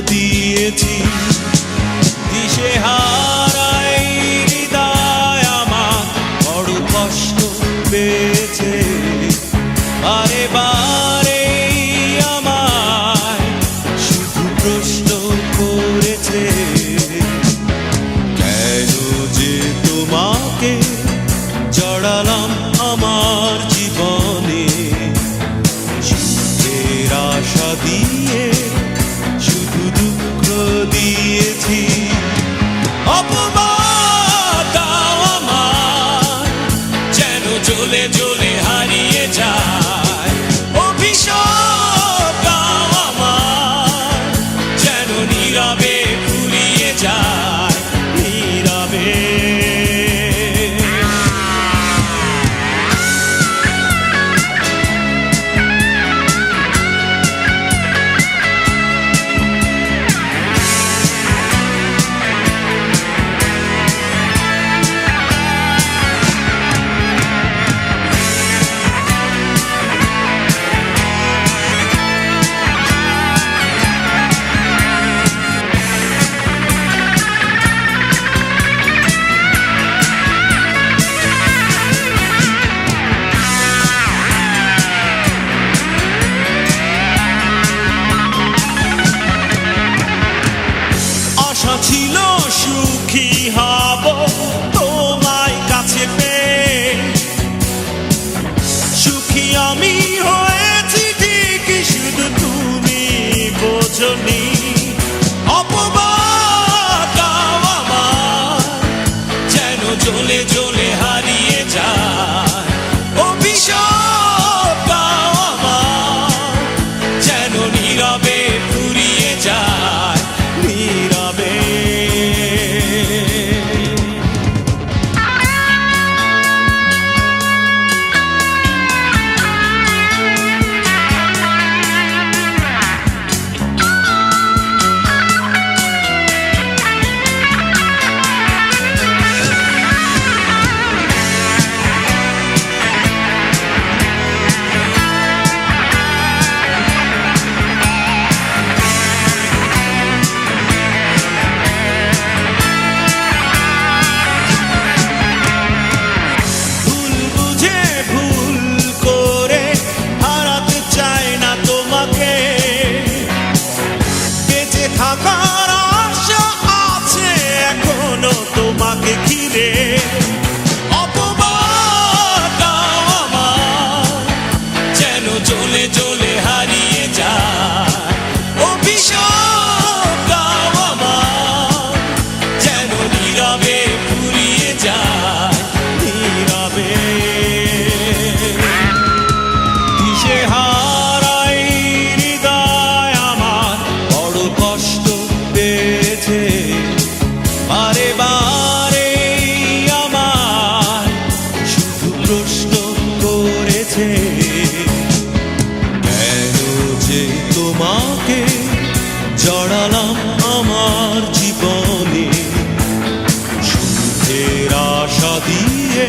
দিয়েছি। দিশেহারাই হৃদয় আমার বড় কষ্ট পেয়েছে, বারে বারে আমায় শুধু প্রশ্ন করেছে, কেন যে তোমাকে জড়ালাম আমার জীবনে। সুখের আশা দিয়ে শুধু দুঃখ দিয়েছি। অপমান দাও আমার যেন জ্বলে জ্বলে হারিয়ে যায়। অভিশাপ দাও আমার যেন নীরবে ফুরিয়ে যায়, নীরবে। ছিল সুখী হব তোমায় কাছে পেয়ে, সুখী আমি হয়েছি ঠিকই, শুধু তুমি বোঝনি। অপমান দাও আমার যেন জ্বলে জ্বলে হারিয়ে যায়। অভিশাপ দাও আমার যেন নীরবে ফুরিয়ে যায়, নীরবে। থাকার আশা আছে এখনো তোমাকে ঘিরে। অপমান দাও আমার যেন জ্বলে জ্বলে হারিয়ে যায়। অভিশাপ দাও আমার যেন নীরবে ফুরিয়ে যায়, নীরবে। দিশেহারাই হৃদয় আমার বড় কষ্ট পেয়েছে, বারে বারে আমায় শুধু প্রশ্ন করেছে, কেন যে তোমাকে জড়ালাম আমার জীবনে। সুখের আশা দিয়ে